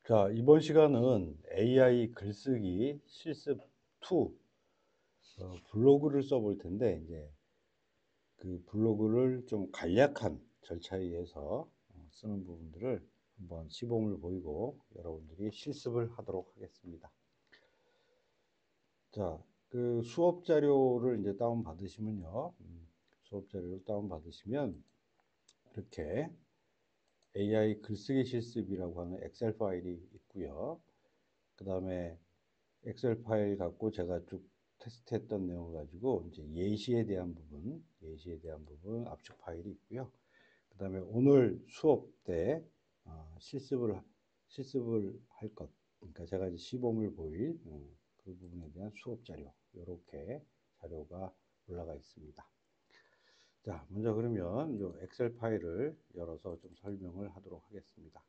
자, 이번 시간은 AI 글쓰기 실습 2 블로그를 써볼 텐데, 이제 그 블로그를 좀 간략한 절차에 의해서 쓰는 부분들을 한번 시범을 보이고 여러분들이 실습을 하도록 하겠습니다. 자, 그 수업 자료를 이제 다운 받으시면요. 수업 자료를 다운 받으시면 이렇게 AI 글쓰기 실습이라고 하는 엑셀 파일이 있고요. 그 다음에 엑셀 파일 갖고 제가 쭉 테스트했던 내용을 가지고 이제 예시에 대한 부분 압축 파일이 있고요. 그 다음에 오늘 수업 때 실습을 할 것, 그러니까 제가 이제 시범을 보일 그 부분에 대한 수업 자료, 이렇게 자료가 올라가 있습니다. 자, 먼저 그러면 이 엑셀 파일을 열어서 좀 설명을 하도록 하겠습니다.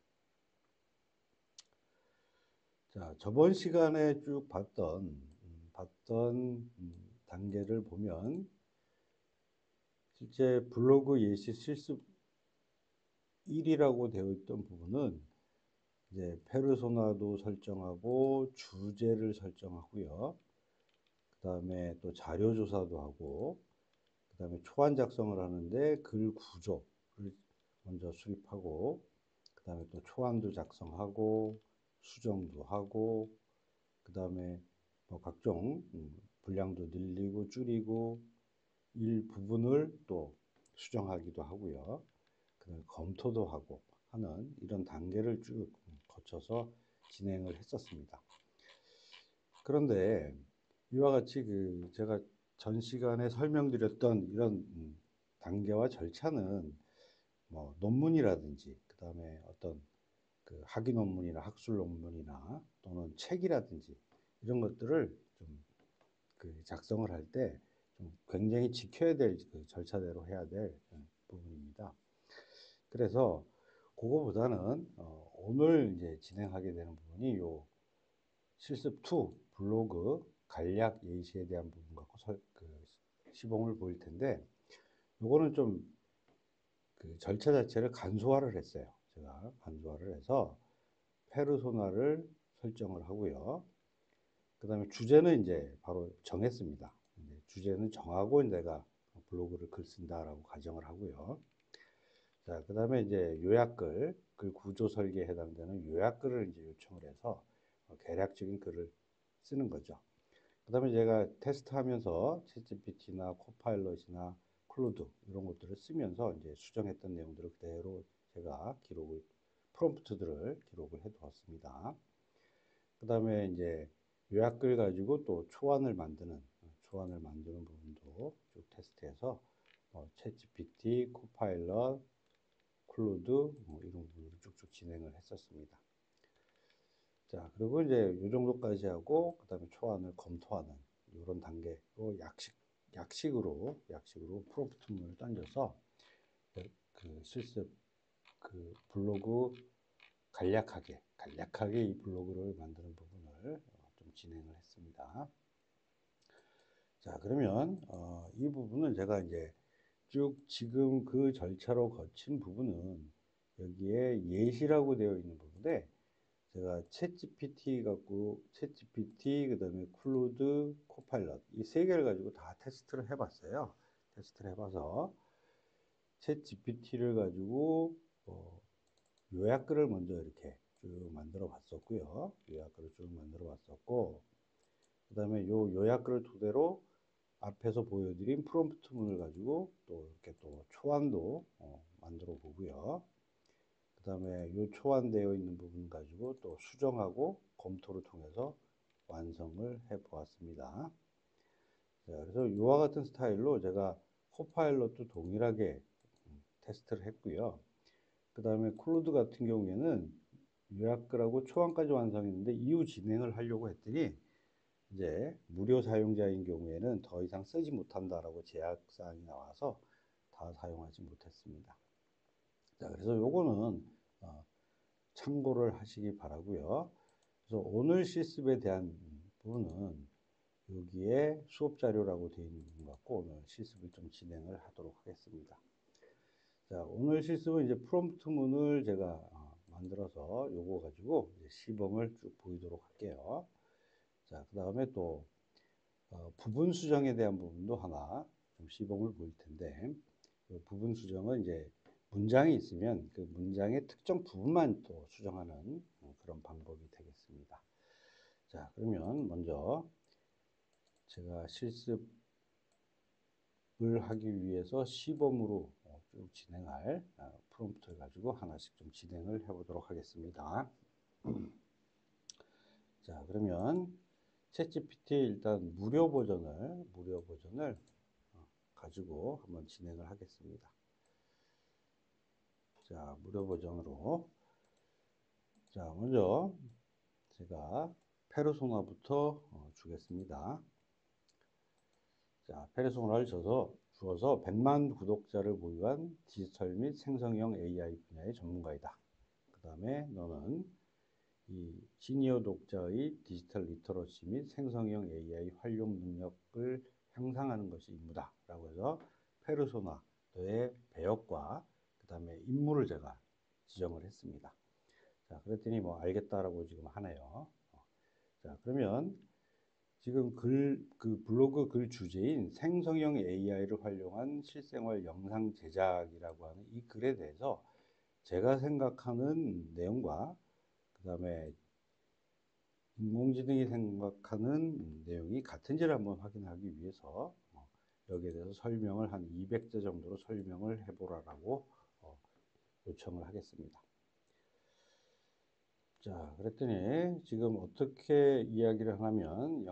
자, 저번 시간에 쭉 봤던 단계를 보면 실제 블로그 예시 실습 1이라고 되어 있던 부분은 이제 페르소나도 설정하고 주제를 설정하고요. 그 다음에 또 자료 조사도 하고, 그 다음에 초안 작성을 하는데 글 구조를 먼저 수립하고, 그 다음에 또 초안도 작성하고, 수정도 하고, 그 다음에 뭐 각종 분량도 늘리고 줄이고 일부분을 또 수정하기도 하고요. 그다음에 검토도 하고 하는 이런 단계를 쭉 거쳐서 진행을 했었습니다. 그런데 이와 같이 그 제가 전 시간에 설명드렸던 이런 단계와 절차는 뭐 논문이라든지 그다음에 어떤 그 학위 논문이나 학술 논문이나 또는 책이라든지 이런 것들을 좀 그 작성을 할 때 좀 굉장히 지켜야 될 그 절차대로 해야 될 부분입니다. 그래서 그거보다는 오늘 이제 진행하게 되는 부분이 요 실습 2 블로그 간략 예시에 대한 부분 갖고 시범을 보일 텐데 요거는 좀 그 절차 자체를 간소화를 했어요. 제가 간소화를 해서 페르소나를 설정을 하고요. 그 다음에 주제는 이제 바로 정했습니다. 주제는 정하고 내가 블로그를 글 쓴다라고 가정을 하고요. 자, 그 다음에 이제 요약글, 글 구조 설계에 해당되는 요약글을 이제 요청을 해서 개략적인 글을 쓰는 거죠. 그 다음에 제가 테스트하면서 챗GPT나 코파일럿이나 클로드 이런 것들을 쓰면서 이제 수정했던 내용들을 그대로 제가 프롬프트들을 기록을 해 두었습니다. 그 다음에 이제 요약글 가지고 또 초안을 만드는 부분도 쭉 테스트해서 챗 GPT, 코파일럿, 클로드 이런 부분을 쭉쭉 진행을 했었습니다. 자, 그리고 이제 이 정도까지 하고 그다음에 초안을 검토하는 이런 단계로 약식으로 프롬프트문을 던져서 그 실습 그 블로그 간략하게 이 블로그를 만드는 부분을 좀 진행을 했습니다. 자, 그러면 이 부분은 제가 이제 쭉 지금 그 절차로 거친 부분은 여기에 예시라고 되어 있는 부분에 제가 챗GPT 그다음에 클로드, 코파일럿 이 세 개를 가지고 다 테스트를 해봤어요. 테스트를 해봐서 챗GPT를 가지고 요약글을 먼저 이렇게 쭉 만들어 봤었고요. 요약글을 쭉 만들어 봤었고, 그 다음에 요 요약글을 토대로 앞에서 보여드린 프롬프트문을 가지고 또 이렇게 또 초안도 만들어 보고요. 그 다음에 요 초안되어 있는 부분 가지고 또 수정하고 검토를 통해서 완성을 해 보았습니다. 자, 그래서 이와 같은 스타일로 제가 코파일럿도 동일하게 테스트를 했고요. 그 다음에 클로드 같은 경우에는 요약글하고 초안까지 완성했는데 이후 진행을 하려고 했더니 이제 무료 사용자인 경우에는 더 이상 쓰지 못한다라고 제약사항이 나와서 다 사용하지 못했습니다. 자, 그래서 요거는 참고를 하시기 바라고요. 그래서 오늘 실습에 대한 부분은 여기에 수업 자료라고 되어 있는 부분 갖고 오늘 실습을 좀 진행을 하도록 하겠습니다. 자, 오늘 실습은 이제 프롬프트문을 제가 만들어서 요거 가지고 이제 시범을 쭉 보이도록 할게요. 자, 그 다음에 또 부분 수정에 대한 부분도 하나 좀 시범을 보일 텐데, 그 부분 수정은 이제 문장이 있으면 그 문장의 특정 부분만 또 수정하는 그런 방법이 되겠습니다. 자, 그러면 먼저 제가 실습을 하기 위해서 시범으로 쭉 진행할 프롬프트를 가지고 하나씩 좀 진행을 해보도록 하겠습니다. 자, 그러면 챗GPT 일단 무료 버전을 가지고 한번 진행을 하겠습니다. 자, 무료 버전으로. 자, 먼저 제가 페르소나부터 주겠습니다. 자, 페르소나를 주어서 100만 구독자를 보유한 디지털 및 생성형 AI 분야의 전문가이다. 그 다음에 너는 이 시니어 독자의 디지털 리터러시 및 생성형 AI 활용 능력을 향상하는 것이 임무다. 라고 해서 페르소나, 너의 배역과 그 다음에 임무를 제가 지정을 했습니다. 자, 그랬더니 뭐 알겠다라고 지금 하네요. 자, 그러면 지금 그 블로그 글 주제인 생성형 AI를 활용한 실생활 영상 제작이라고 하는 이 글에 대해서 제가 생각하는 내용과 그 다음에 인공지능이 생각하는 내용이 같은지를 한번 확인하기 위해서 여기에 대해서 설명을 한 200자 정도로 설명을 해보라고 요청을 하겠습니다. 자, 그랬더니 지금 어떻게 이야기를 하냐면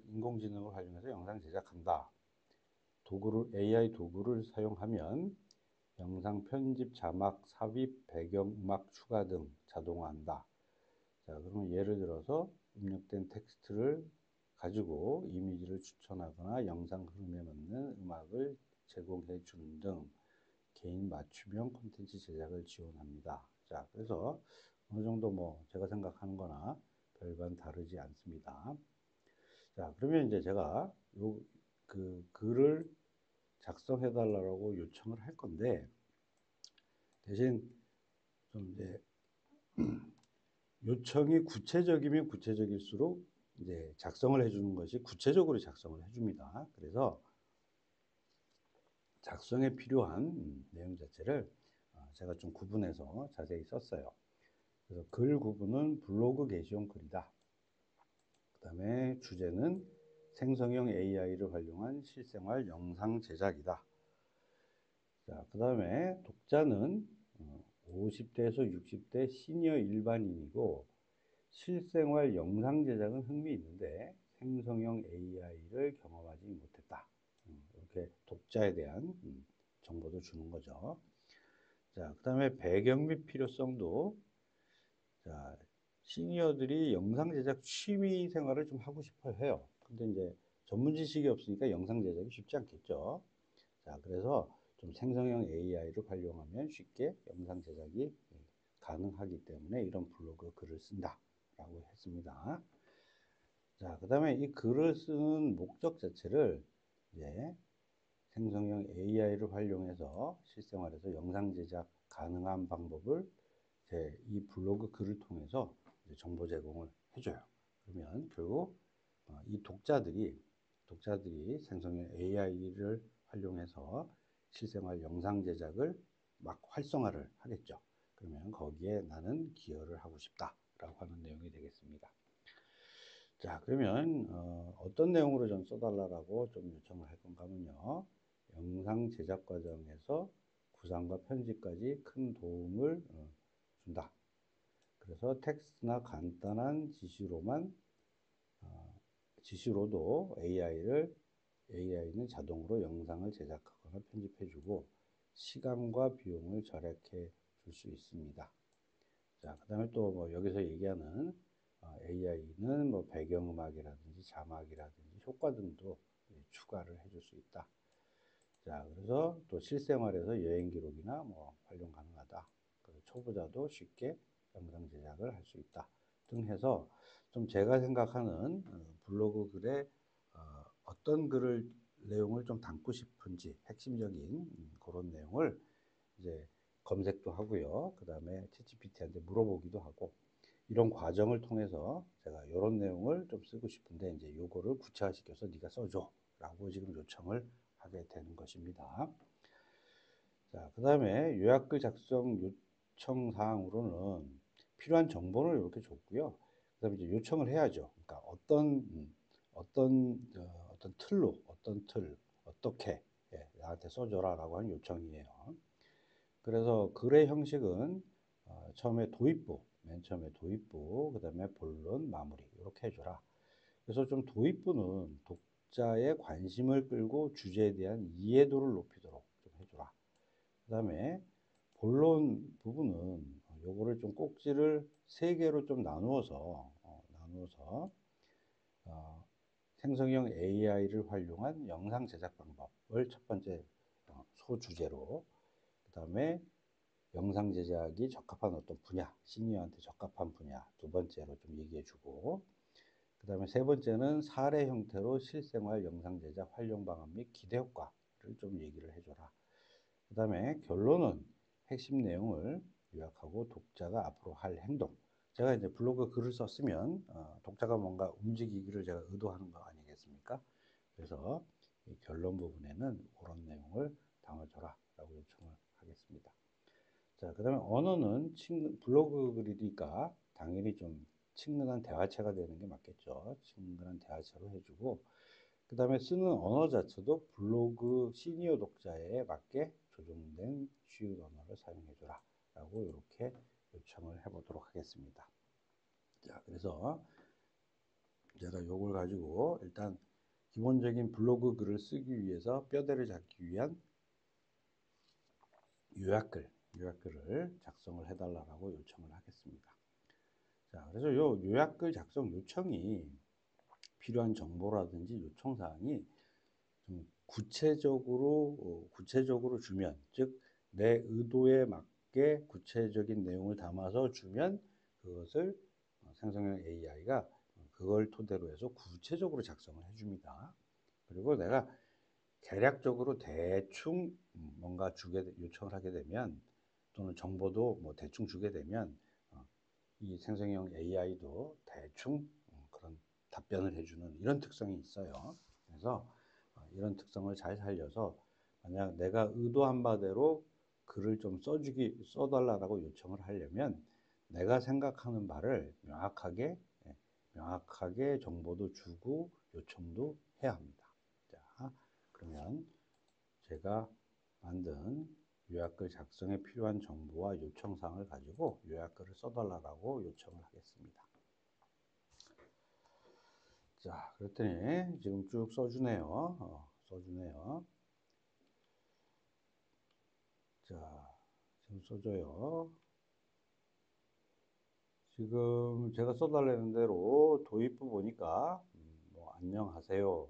인공지능을 활용해서 영상 제작한다. AI 도구를 사용하면 영상 편집, 자막, 삽입, 배경, 음악 추가 등 자동화한다. 자, 그러면 예를 들어서 입력된 텍스트를 가지고 이미지를 추천하거나 영상 흐름에 맞는 음악을 제공해 주는 등 개인 맞춤형 콘텐츠 제작을 지원합니다. 자, 그래서 어느 정도 뭐 제가 생각하는 거나 별반 다르지 않습니다. 자, 그러면 이제 제가 그 글을 작성해 달라고 요청을 할 건데, 대신 좀 이제 요청이 구체적이면 구체적일수록 이제 작성을 해주는 것이 구체적으로 작성을 해줍니다. 그래서 작성에 필요한 내용 자체를 제가 좀 구분해서 자세히 썼어요. 그래서 글 구분은 블로그 게시용 글이다. 그 다음에 주제는 생성형 AI를 활용한 실생활 영상 제작이다. 자, 그 다음에 독자는 50대에서 60대 시니어 일반인이고 실생활 영상 제작은 흥미 있는데 생성형 AI를 경험하지 못했다. 이렇게 독자에 대한 정보도 주는 거죠. 자, 그 다음에 배경 및 필요성도 자, 시니어들이 영상 제작 취미 생활을 좀 하고 싶어 해요. 근데 이제 전문 지식이 없으니까 영상 제작이 쉽지 않겠죠. 자, 그래서 좀 생성형 AI를 활용하면 쉽게 영상 제작이 가능하기 때문에 이런 블로그 글을 쓴다 라고 했습니다. 자, 그 다음에 이 글을 쓰는 목적 자체를 이제 생성형 AI를 활용해서 실생활에서 영상 제작 가능한 방법을 이 블로그 글을 통해서 정보 제공을 해줘요. 그러면 결국 이 독자들이 생성형 AI를 활용해서 실생활 영상 제작을 막 활성화를 하겠죠. 그러면 거기에 나는 기여를 하고 싶다라고 하는 내용이 되겠습니다. 자, 그러면 어떤 내용으로 좀 써달라고 좀 요청을 할 건가 하면요. 영상 제작 과정에서 구상과 편집까지 큰 도움을 준다. 그래서 텍스트나 간단한 지시로도 AI는 자동으로 영상을 제작하거나 편집해주고 시간과 비용을 절약해 줄 수 있습니다. 자, 그 다음에 또 뭐 여기서 얘기하는 AI는 뭐 배경음악이라든지 자막이라든지 효과 등도 추가를 해줄 수 있다. 자, 그래서 또 실생활에서 여행 기록이나 뭐 활용 가능하다. 그래서 초보자도 쉽게 영상 제작을 할 수 있다. 등 해서 좀 제가 생각하는 블로그 글에 어떤 내용을 좀 담고 싶은지 핵심적인 그런 내용을 이제 검색도 하고요. 그 다음에 챗GPT한테 물어보기도 하고 이런 과정을 통해서 제가 이런 내용을 좀 쓰고 싶은데 이제 요거를 구체화시켜서 네가 써줘 라고 지금 요청을 하게 되는 것입니다. 자, 그 다음에 요약글 작성 요청 사항으로는 필요한 정보를 이렇게 줬고요. 그 다음에 이제 요청을 해야죠. 그러니까 어떤 틀로, 어떤 틀, 어떻게 나한테 써줘라 라고 하는 요청이에요. 그래서 글의 형식은 처음에 도입부, 맨 처음에 도입부, 그 다음에 본론, 마무리 이렇게 해줘라. 그래서 좀 도입부는 독자의 관심을 끌고 주제에 대한 이해도를 높이도록 좀 해줘라. 그 다음에 본론 부분은 요거를 좀 꼭지를 세 개로 좀 나누어서 생성형 AI를 활용한 영상 제작 방법을 첫 번째 소주제로, 그 다음에 영상 제작이 적합한 어떤 분야, 시니어한테 적합한 분야 두 번째로 좀 얘기해주고, 그 다음에 세 번째는 사례 형태로 실생활 영상 제작 활용 방안 및 기대 효과를 좀 얘기를 해줘라. 그 다음에 결론은 핵심 내용을 요약하고 독자가 앞으로 할 행동. 제가 이제 블로그 글을 썼으면 독자가 뭔가 움직이기를 제가 의도하는 거 아니겠습니까? 그래서 이 결론 부분에는 그런 내용을 담아줘라 라고 요청을 하겠습니다. 자, 그 다음에 언어는 블로그 글이니까 당연히 좀 친근한 대화체가 되는 게 맞겠죠. 친근한 대화체로 해주고, 그 다음에 쓰는 언어 자체도 블로그 시니어 독자에 맞게 조정된 쉬운 언어를 사용해줘라 라고 이렇게 요청을 해보도록 하겠습니다. 자, 그래서 제가 요걸 가지고 일단 기본적인 블로그 글을 쓰기 위해서 뼈대를 잡기 위한 요약글을 작성을 해달라고 요청을 하겠습니다. 자, 그래서 요 요약글 작성 요청이 필요한 정보라든지 요청사항이 좀 구체적으로 주면, 즉 내 의도에 맞게 구체적인 내용을 담아서 주면 그것을 생성형 AI가 그걸 토대로 해서 구체적으로 작성을 해줍니다. 그리고 내가 개략적으로 대충 뭔가 요청을 하게 되면, 또는 정보도 뭐 대충 주게 되면 이 생성형 AI도 대충 그런 답변을 해주는 이런 특성이 있어요. 그래서 이런 특성을 잘 살려서 만약 내가 의도한 바대로 글을 좀 써달라고 요청을 하려면 내가 생각하는 바를 명확하게 정보도 주고 요청도 해야 합니다. 자, 그러면 제가 만든 요약글 작성에 필요한 정보와 요청사항을 가지고 요약글을 써달라고 요청을 하겠습니다. 자, 그랬더니 지금 쭉 써주네요. 자, 지금 써줘요. 지금 제가 써달라는 대로 도입부 보니까 뭐 안녕하세요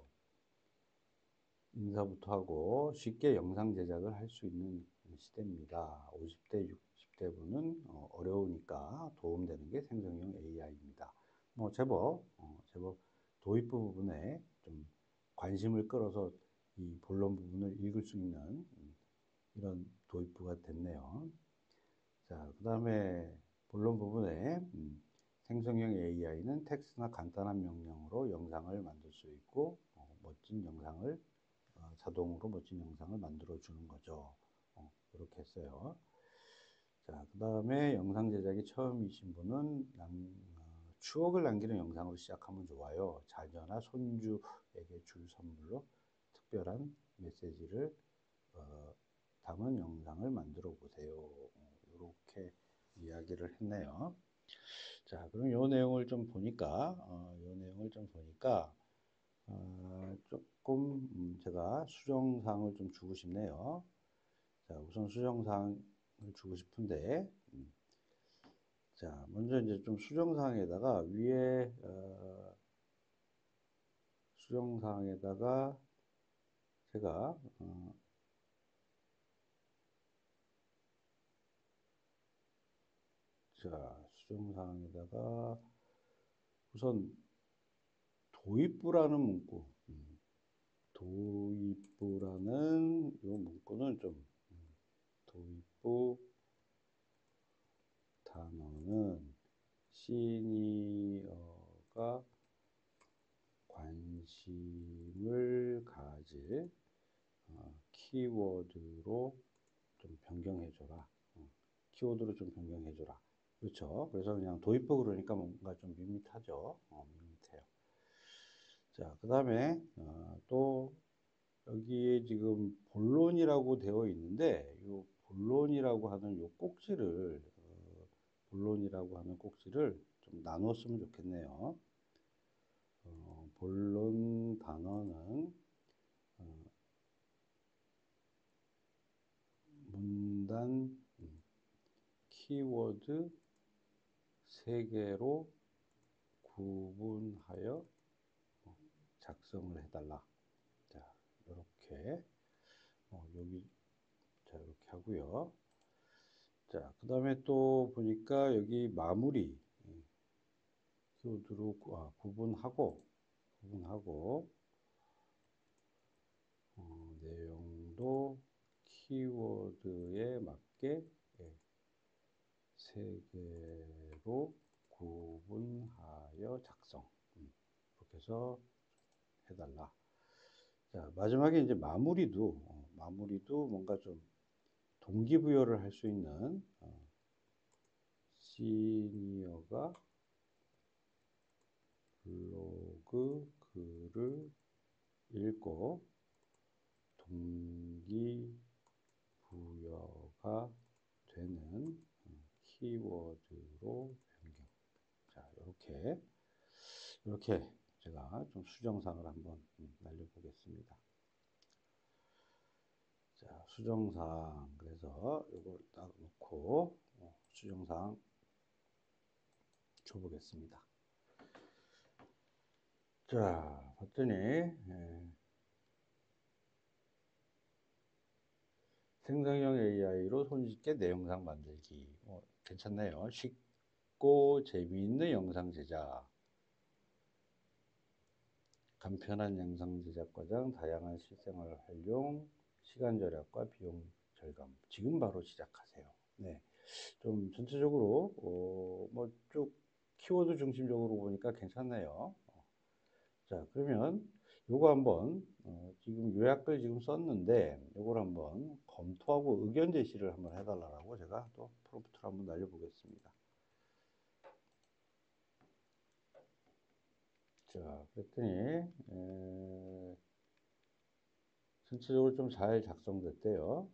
인사부터 하고 쉽게 영상 제작을 할 수 있는 시대입니다. 50대, 60대 분은 어려우니까 도움되는 게 생성형 AI입니다. 뭐 제법 도입부 부분에 좀 관심을 끌어서 이 본론 부분을 읽을 수 있는 이런 도입부가 됐네요. 자, 그 다음에 본론 부분에 생성형 AI는 텍스트나 간단한 명령으로 영상을 만들 수 있고 자동으로 멋진 영상을 만들어 주는 거죠. 이렇게 했어요. 자, 그 다음에 영상 제작이 처음이신 분은 추억을 남기는 영상으로 시작하면 좋아요. 자녀나 손주에게 줄 선물로 특별한 메시지를 담은 영상을 만들어 보세요. 이렇게 이야기를 했네요. 자, 그럼 요 내용을 좀 보니까, 조금 제가 수정사항을 좀 주고 싶네요. 자, 우선 수정사항을 주고 싶은데, 자, 먼저 이제 좀 수정사항에다가 위에 수정사항에다가 제가 자, 수정사항에다가 우선 도입부라는 문구, 도입부라는 이 문구는 좀 도입부 시니어가 관심을 가질 키워드로 좀 변경해줘라. 키워드로 좀 변경해줘라. 그렇죠. 그래서 그냥 도입부 그러니까 뭔가 좀 밋밋하죠. 밋밋해요. 자, 그 다음에 또 여기에 지금 본론이라고 되어 있는데 이 본론이라고 하는 요 꼭지를 본론이라고 하는 꼭지를 좀 나눴으면 좋겠네요. 본론 단어는 문단 키워드 3개로 구분하여 작성을 해달라. 자, 이렇게 여기 자 이렇게 하고요. 자, 그 다음에 또 보니까 여기 마무리 키워드로 구분하고 내용도 키워드에 맞게 3개로 구분하여 작성. 이렇게 해서 해달라. 자, 마지막에 이제 마무리도 뭔가 좀 동기부여를 할 수 있는 시니어가 블로그 글을 읽고 동기부여가 되는 키워드로 변경. 자, 이렇게 제가 좀 수정사항을 한번 날려보겠습니다. 자, 수정사항. 그래서 이걸 딱 놓고 수정사항 줘보겠습니다. 자, 봤더니 생성형 AI로 손쉽게 내 영상 만들기. 괜찮네요. 쉽고 재미있는 영상 제작. 간편한 영상 제작 과정, 다양한 실생활 활용, 시간 절약과 비용 절감. 지금 바로 시작하세요. 네, 좀 전체적으로 뭐 쭉 키워드 중심적으로 보니까 괜찮네요. 자, 그러면 요거 한번 지금 요약글 지금 썼는데 요걸 한번 검토하고 의견 제시를 한번 해달라고 제가 또 프롬프트를 한번 날려보겠습니다. 자, 그랬더니 전체적으로 좀 잘 작성됐대요.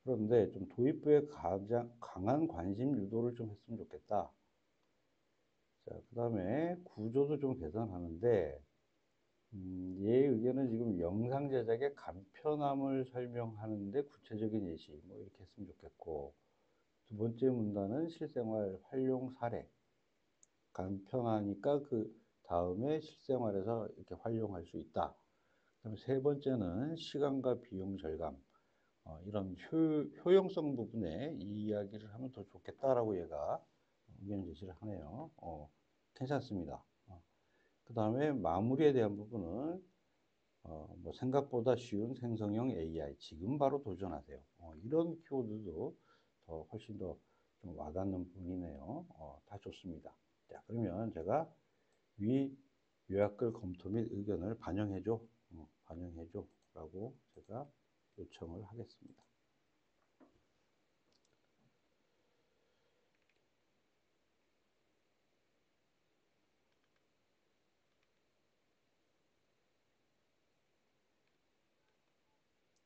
그런데 좀 도입부에 가장 강한 관심 유도를 좀 했으면 좋겠다. 자, 그 다음에 구조도 좀 개선하는데 얘의 의견은 지금 영상 제작의 간편함을 설명하는데 구체적인 예시 뭐 이렇게 했으면 좋겠고, 두 번째 문단은 실생활 활용 사례. 간편하니까 그 다음에 실생활에서 이렇게 활용할 수 있다. 그다음에 세 번째는 시간과 비용 절감. 이런 효용성 부분에 이 이야기를 하면 더 좋겠다라고 얘가 의견 제시를 하네요. 괜찮습니다. 그 다음에 마무리에 대한 부분은 뭐 생각보다 쉬운 생성형 AI 지금 바로 도전하세요. 이런 키워드도 더 훨씬 더 좀 와닿는 부분이네요. 다 좋습니다. 자, 그러면 제가 위 요약글 검토 및 의견을 반영해줘 라고 제가 요청을 하겠습니다.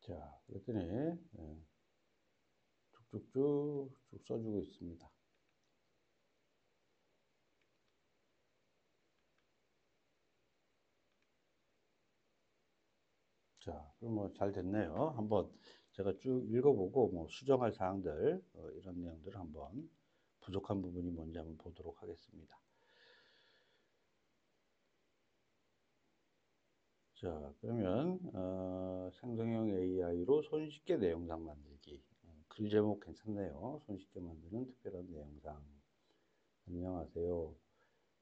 자, 그랬더니 쭉쭉쭉 써주고 있습니다. 자, 그럼 뭐 잘 됐네요. 한번 제가 쭉 읽어보고 뭐 수정할 사항들 이런 내용들을 한번 부족한 부분이 뭔지 한번 보도록 하겠습니다. 자, 그러면 생성형 AI로 손쉽게 내 영상 만들기. 글 제목 괜찮네요. 손쉽게 만드는 특별한 내 영상. 안녕하세요.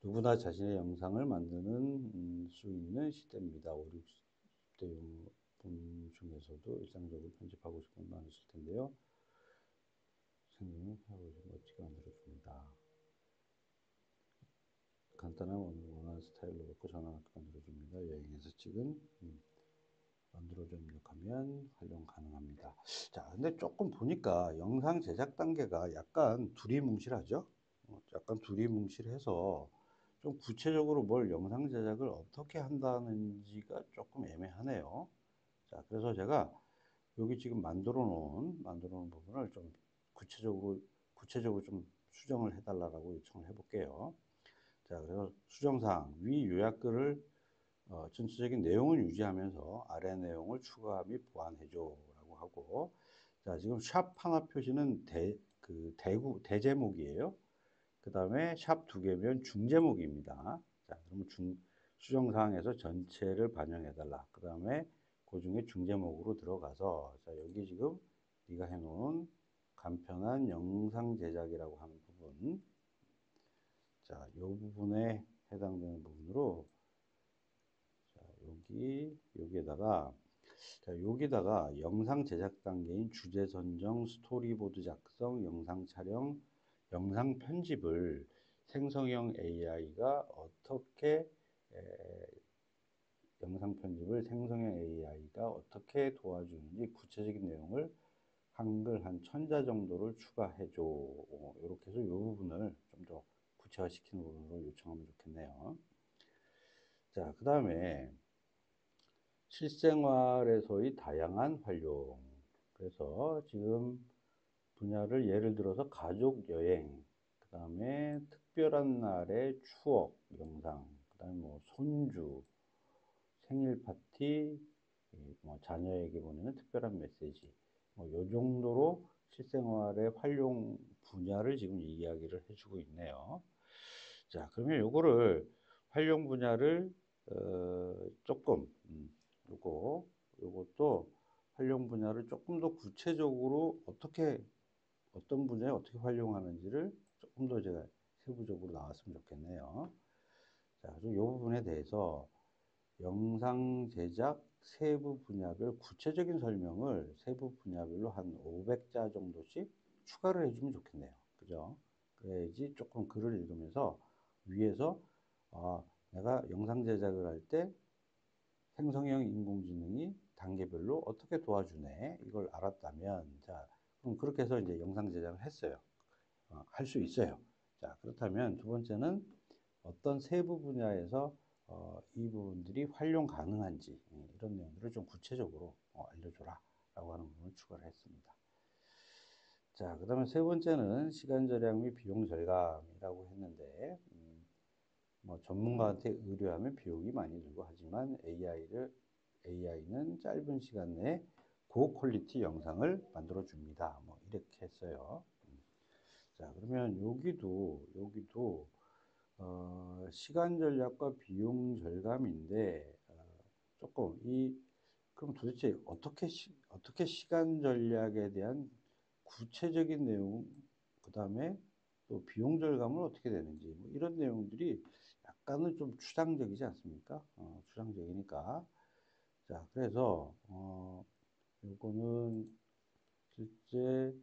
누구나 자신의 영상을 만드는 수 있는 시대입니다. 5, 60대 분 중에서도 일상적으로 편집하고 싶은 분 많으실 텐데요. 생성형 멋지게 만들어줍니다. 간단한 원하는 스타일로 바꿔 전환 만들어줍니다. 여행에서 찍은 만들어줘 입력하면 활용 가능합니다. 자, 근데 조금 보니까 영상 제작 단계가 약간 두리뭉실하죠? 약간 두리뭉실해서 좀 구체적으로 뭘 영상 제작을 어떻게 한다는지가 조금 애매하네요. 자, 그래서 제가 여기 지금 만들어 놓은 부분을 좀 구체적으로 좀 수정을 해달라고 요청을 해볼게요. 자, 그래서 수정사항, 위 요약글을 전체적인 내용을 유지하면서 아래 내용을 추가 및 보완해줘 라고 하고, 자, 지금 샵 하나 표시는 대제목이에요. 그 다음에 샵 두 개면 중제목입니다. 자, 그러면 수정사항에서 전체를 반영해달라. 그 다음에 그 중에 중제목으로 들어가서, 자, 여기 지금 네가 해놓은 간편한 영상 제작이라고 하는 부분, 자, 이 부분에 해당되는 부분으로, 자, 여기다가 영상 제작 단계인 주제 선정, 스토리보드 작성, 영상 촬영, 영상 편집을 생성형 AI가 어떻게 도와주는지 구체적인 내용을 한글 한 1000자 정도를 추가해줘. 이렇게 해서 이 부분을 좀 더 구체화시키는 부분으로 요청하면 좋겠네요. 자, 그 다음에 실생활에서의 다양한 활용. 그래서 지금 분야를 예를 들어서 가족 여행, 그 다음에 특별한 날의 추억 영상, 그 다음에 뭐 손주, 생일 파티, 뭐 자녀에게 보내는 특별한 메시지, 뭐 요 정도로 실생활의 활용 분야를 지금 이야기를 해주고 있네요. 자, 그러면 요거를 활용 분야를 조금 요것도 활용 분야를 조금 더 구체적으로 어떤 분야에 어떻게 활용하는지를 조금 더 제가 세부적으로 나왔으면 좋겠네요. 자, 그리고 이 부분에 대해서 영상 제작 세부 분야별 구체적인 설명을 세부 분야별로 한 500자 정도씩 추가를 해주면 좋겠네요. 그죠? 그래야지 조금 글을 읽으면서 위에서 내가 영상 제작을 할 때 생성형 인공지능이 단계별로 어떻게 도와주네 이걸 알았다면, 자, 그럼 그렇게 해서 이제 영상 제작을 했어요. 할 수 있어요. 자, 그렇다면 두 번째는 어떤 세부 분야에서 이 부분들이 활용 가능한지, 이런 내용들을 좀 구체적으로 알려줘라 라고 하는 부분을 추가를 했습니다. 자, 그 다음에 세 번째는 시간 절약 및 비용 절감이라고 했는데, 뭐 전문가한테 의뢰하면 비용이 많이 들고 하지만 AI는 짧은 시간 내에 고퀄리티 영상을 만들어 줍니다. 뭐 이렇게 했어요. 자, 그러면 여기도 시간 절약과 비용 절감인데, 조금 그럼 도대체 어떻게 시간 절약에 대한 구체적인 내용, 그 다음에 또 비용 절감은 어떻게 되는지, 뭐 이런 내용들이 약간은 좀 추상적이지 않습니까? 추상적이니까. 자, 그래서, 요거는 실제,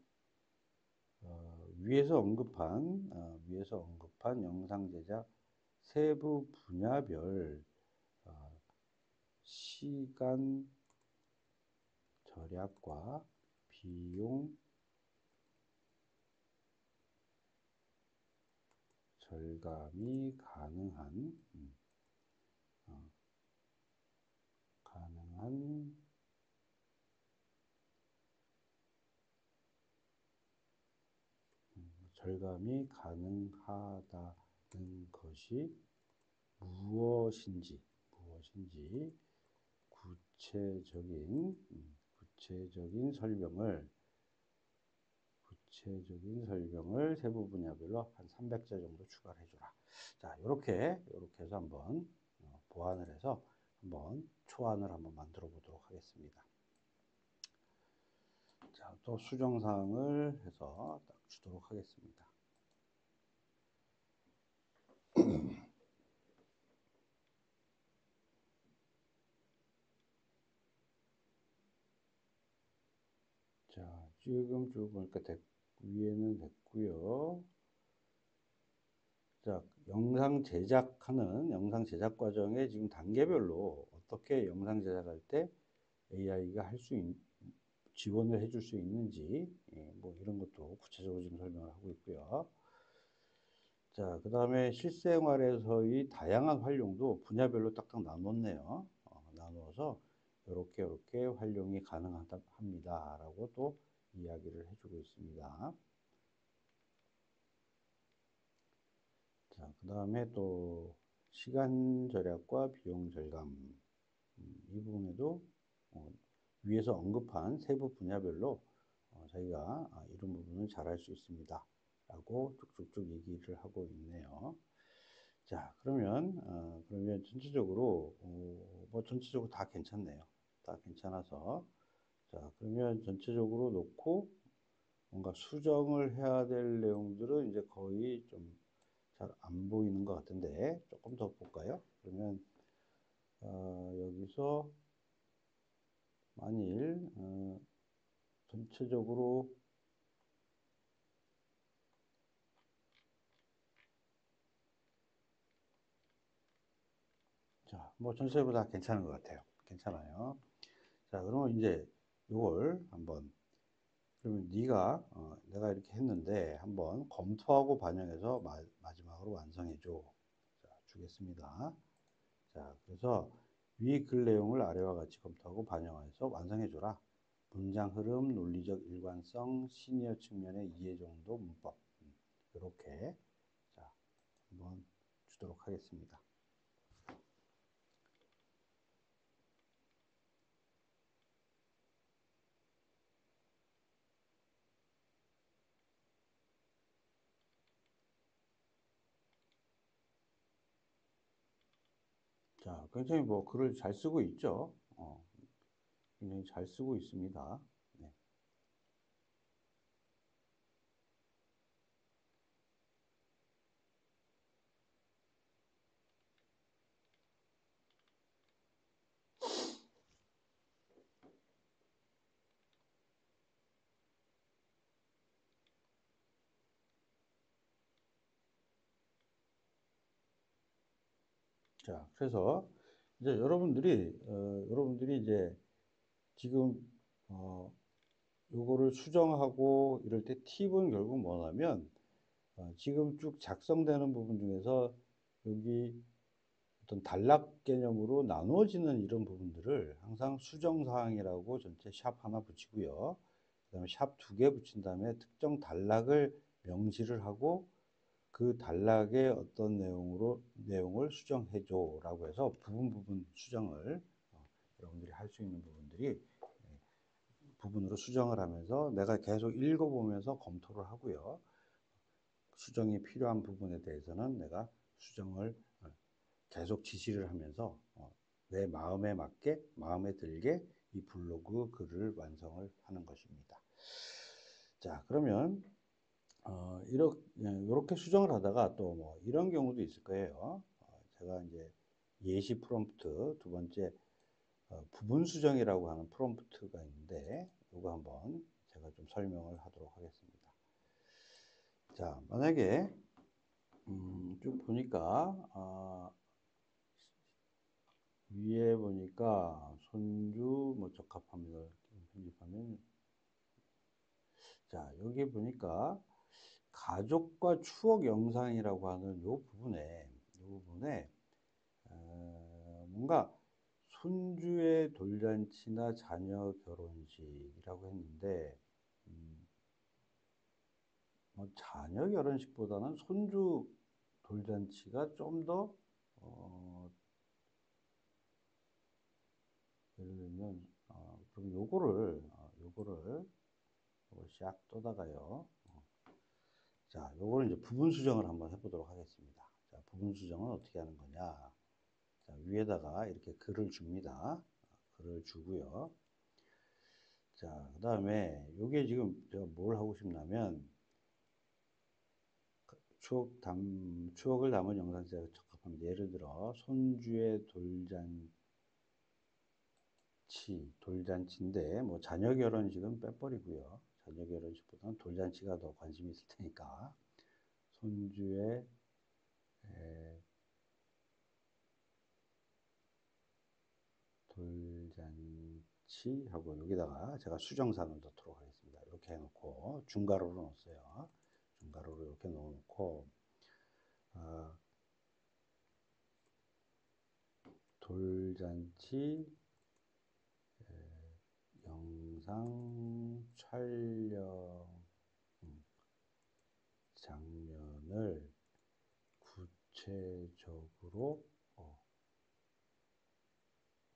위에서 언급한 영상 제작 세부 분야별 시간 절약과 비용 절감이 가능하다는 것이 무엇인지 구체적인 설명을 세부 분야별로 한 300자 정도 추가를 해줘라. 자, 이렇게 해서 한번 보완을 해서 한번 초안을 한번 만들어 보도록 하겠습니다. 자, 또 수정사항을 해서 딱 주도록 하겠습니다. 자, 지금 쭉 보니까 위에는 됐고요. 자, 영상 제작 과정에 지금 단계별로 어떻게 영상 제작할 때 AI가 지원을 해줄 수 있는지, 예, 뭐 이런 것도 구체적으로 지금 설명을 하고 있고요. 자, 그 다음에 실생활에서의 다양한 활용도 분야별로 딱딱 나눴네요. 나누어서 이렇게 활용이 가능합니다라고 또 이야기를 해주고 있습니다. 자, 그 다음에 또 시간 절약과 비용 절감, 이 부분에도 위에서 언급한 세부 분야별로 저희가 이런 부분은 잘할 수 있습니다 라고 쭉쭉쭉 얘기를 하고 있네요. 자, 그러면 전체적으로 뭐 전체적으로 다 괜찮네요. 다 괜찮아서, 자, 그러면 전체적으로 놓고 뭔가 수정을 해야 될 내용들은 이제 거의 좀 잘 안 보이는 것 같은데 조금 더 볼까요? 그러면 여기서 만일 전체적으로 자, 뭐 전체적으로 다 괜찮은 것 같아요. 괜찮아요. 자, 그러면 이제 이걸 한번 그러면 내가 이렇게 했는데 한번 검토하고 반영해서 마지막으로 완성해 줘. 자, 주겠습니다. 자, 그래서 위 글 내용을 아래와 같이 검토하고 반영해서 완성해 줘라. 문장 흐름, 논리적 일관성, 시니어 측면의 이해 정도, 문법. 이렇게 자, 한번 주도록 하겠습니다. 자, 굉장히 뭐 글을 잘 쓰고 있죠. 굉장히 잘 쓰고 있습니다. 네. 자, 그래서 이제 여러분들이 이제 지금 요거를 수정하고 이럴 때 팁은 결국 뭐냐면 지금 쭉 작성되는 부분 중에서 여기 어떤 단락 개념으로 나누어지는 이런 부분들을 항상 수정 사항이라고 전체 샵 하나 붙이고요. 그다음에 샵 2개 붙인 다음에 특정 단락을 명시를 하고 그 단락의 어떤 내용을 수정해줘라고 해서 부분 수정을 여러분들이 할 수 있는 부분으로 수정을 하면서 내가 계속 읽어보면서 검토를 하고요. 수정이 필요한 부분에 대해서는 내가 수정을 계속 지시를 하면서 내 마음에 맞게, 마음에 들게 이 블로그 글을 완성을 하는 것입니다. 자, 그러면 이렇게 수정을 하다가 또 뭐 이런 경우도 있을 거예요. 제가 이제 예시 프롬프트 두 번째 부분 수정이라고 하는 프롬프트가 있는데 이거 한번 제가 좀 설명을 하도록 하겠습니다. 자, 만약에 쭉 보니까 위에 보니까 손주 뭐 적합합니다. 편집하면 자, 여기 보니까 가족과 추억 영상이라고 하는 요 부분에 뭔가 손주의 돌잔치나 자녀 결혼식이라고 했는데 자녀 결혼식보다는 손주 돌잔치가 좀 더 예를 들면 그럼 요거를 샥 떠다가요. 자, 요거를 이제 부분 수정을 한번 해보도록 하겠습니다. 자, 부분 수정은 어떻게 하는 거냐? 자, 위에다가 이렇게 글을 줍니다. 글을 주고요. 자, 그 다음에 요게 지금 제가 뭘 하고 싶냐면 추억을 담은 영상 제작에 적합합니다. 예를 들어 손주의 돌잔치인데 뭐 자녀 결혼식은 빼버리고요. 자녀 결혼식보다는 돌잔치가 더 관심이 있을 테니까 손주의 돌잔치 하고 여기다가 제가 수정사를 넣도록 하겠습니다. 이렇게 해놓고 중괄호로 넣었어요. 중괄호로 이렇게 넣어놓고 돌잔치 영상 촬영 장면을 구체적으로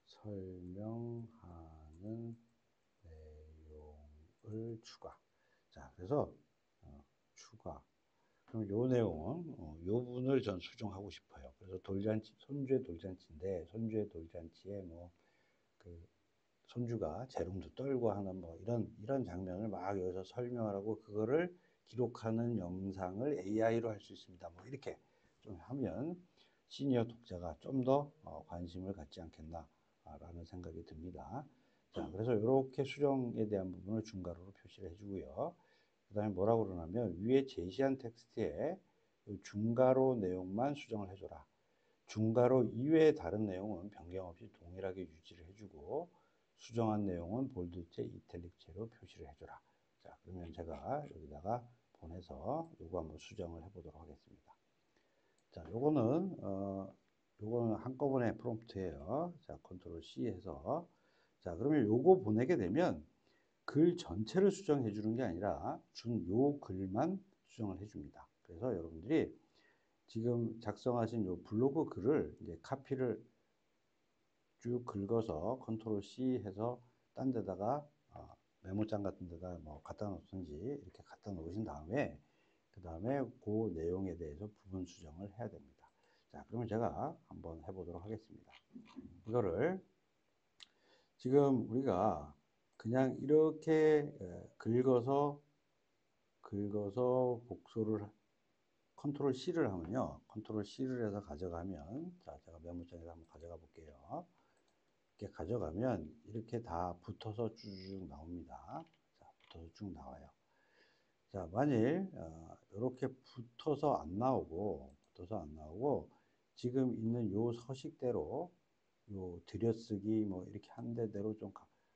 설명하는 내용을 추가. 자, 그래서 추가. 그럼 요 내용은 요 부분을 전 수정하고 싶어요. 그래서 돌잔치, 손주의 돌잔치인데 손주의 돌잔치에 뭐 그 손주가 재롱도 떨고 하는 뭐 이런 장면을 막 여기서 설명하라고 그거를 기록하는 영상을 AI로 할 수 있습니다. 뭐 이렇게 좀 하면 시니어 독자가 좀 더 관심을 갖지 않겠나라는 생각이 듭니다. 자, 그래서 이렇게 수정에 대한 부분을 중괄호로 표시를 해주고요. 그 다음에 뭐라고 그러냐면 위에 제시한 텍스트에 중괄호 내용만 수정을 해줘라. 중괄호 이외의 다른 내용은 변경 없이 동일하게 유지를 해주고 수정한 내용은 볼드체, 이탈릭체로 표시를 해줘라. 자, 그러면 제가 여기다가 보내서 요거 한번 수정을 해보도록 하겠습니다. 자, 요거는 한꺼번에 프롬프트예요. 자, 컨트롤 C 해서 자, 그러면 요거 보내게 되면 글 전체를 수정해 주는 게 아니라 준 요 글만 수정을 해 줍니다. 그래서 여러분들이 지금 작성하신 요 블로그 글을 이제 카피를 쭉 긁어서 컨트롤 C 해서 딴 데다가 메모장 같은 데다 뭐 갖다 놓든지 이렇게 갖다 놓으신 다음에 그 다음에 그 내용에 대해서 부분 수정을 해야 됩니다. 자, 그러면 제가 한번 해보도록 하겠습니다. 이거를 지금 우리가 그냥 이렇게 긁어서 복소를 컨트롤 C를 하면요. 컨트롤 C를 해서 가져가면 자, 제가 메모장에서 한번 가져가 볼게요. 이렇게 가져가면 이렇게 다 붙어서 쭉 나옵니다. 자, 붙어서 쭉 나와요. 자, 만일 이렇게 붙어서 안 나오고 지금 있는 요 서식대로 요 들여쓰기 뭐 이렇게 한 대대로 좀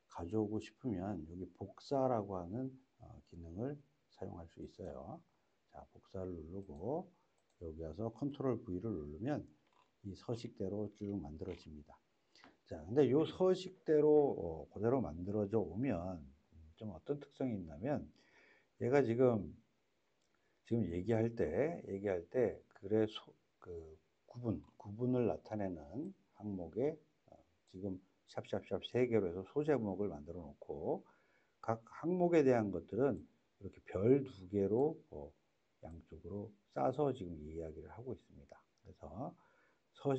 가져오고 싶으면 여기 복사라고 하는 기능을 사용할 수 있어요. 자, 복사를 누르고 여기 와서 컨트롤 V를 누르면 이 서식대로 쭉 만들어집니다. 자, 근데 요 서식대로 그대로 만들어져 오면 좀 어떤 특성이 있냐면 얘가 지금 얘기할 때 글의 그 구분을 나타내는 항목에 지금 샵샵샵 3개로 해서 소제목을 만들어 놓고 각 항목에 대한 것들은 이렇게 별 2개로 양쪽으로 싸서 지금 이야기를 하고 있습니다. 그래서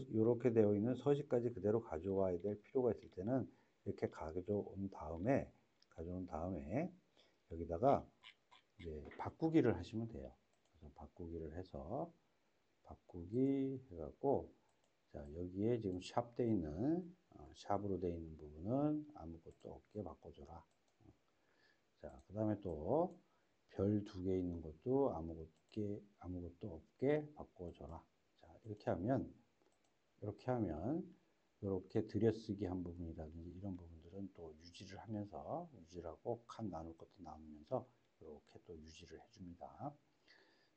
이렇게 되어 있는 서식까지 그대로 가져와야 될 필요가 있을 때는 이렇게 가져온 다음에 여기다가 이제 바꾸기를 하시면 돼요. 그래서 바꾸기를 해서 바꾸기 해갖고 자, 여기에 지금 샵 돼 있는 샵으로 돼 있는 부분은 아무것도 없게 바꿔줘라. 자, 그 다음에 또 별 2개 있는 것도 아무것도 없게 바꿔줘라. 자, 이렇게 하면 이렇게 들여쓰기 한 부분이라든지 이런 부분들은 또 유지를 하면서 유지하고 칸 나눌 것도 나누면서 이렇게 또 유지를 해줍니다.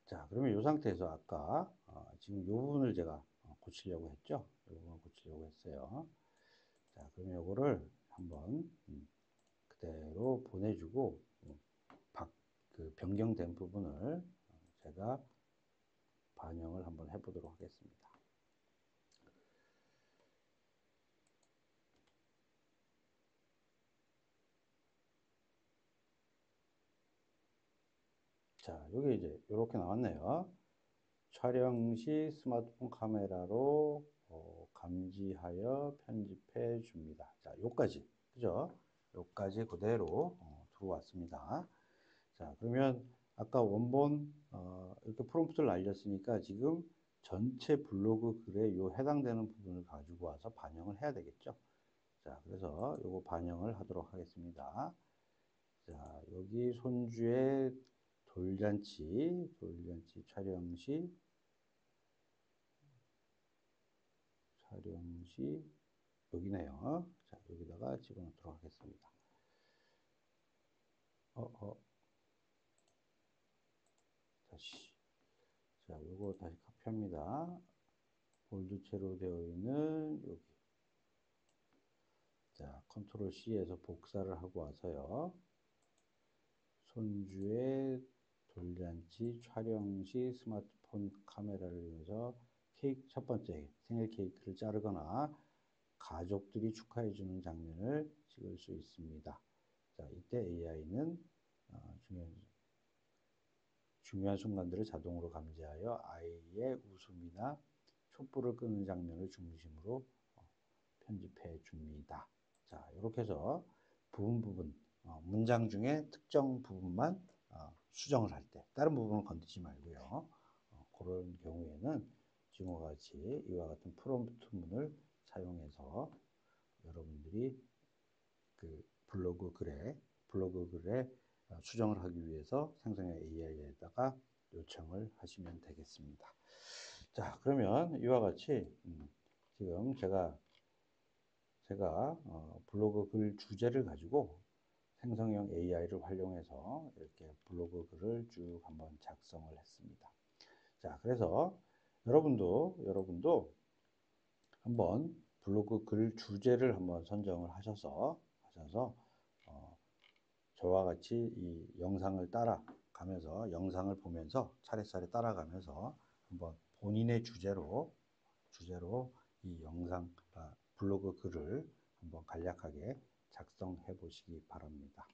자, 그러면 이 상태에서 아까 지금 이 부분을 제가 고치려고 했죠. 이 부분을 고치려고 했어요. 자, 그러면 이거를 한번 그대로 보내주고 그 변경된 부분을 제가 반영을 한번 해보도록 하겠습니다. 자, 여기 이제 이렇게 나왔네요. 촬영 시 스마트폰 카메라로 감지하여 편집해 줍니다. 자, 요까지, 그죠? 요까지 그대로 들어왔습니다. 자, 그러면 아까 원본 이렇게 프롬프트를 날렸으니까 지금 전체 블로그 글에 요 해당되는 부분을 가지고 와서 반영을 해야 되겠죠. 자, 그래서 요거 반영을 하도록 하겠습니다. 자, 여기 손주의 돌잔치 촬영 시 곳이 여기네요. 자, 여기다가 집어넣도록 하겠습니다. 다시. 자, 요거 다시 카피합니다. 볼드체로 되어 있는 여기. 자, 컨트롤 C에서 복사를 하고 와서요. 손주의 돌잔치 촬영 시 스마트폰 카메라를 이용해서 첫 번째 생일 케이크를 자르거나 가족들이 축하해주는 장면을 찍을 수 있습니다. 자, 이때 AI는 중요한 순간들을 자동으로 감지하여 아이의 웃음이나 촛불을 끄는 장면을 중심으로 편집해 줍니다. 자, 이렇게 해서 부분 문장 중에 특정 부분만 수정을 할 때 다른 부분은 건드리지 말고요. 그런 경우에는 지금과 같이 이와 같은 프롬프트문을 사용해서 여러분들이 그 블로그 글에 수정을 하기 위해서 생성형 AI에다가 요청을 하시면 되겠습니다. 자, 그러면 이와 같이 지금 제가 블로그 글 주제를 가지고 생성형 AI를 활용해서 이렇게 블로그 글을 쭉 한번 작성을 했습니다. 자, 그래서 여러분도 한번 블로그 글 주제를 한번 선정을 하셔서 저와 같이 이 영상을 따라가면서 영상을 보면서 차례차례 따라가면서 한번 본인의 주제로 이 영상 블로그 글을 한번 간략하게 작성해 보시기 바랍니다.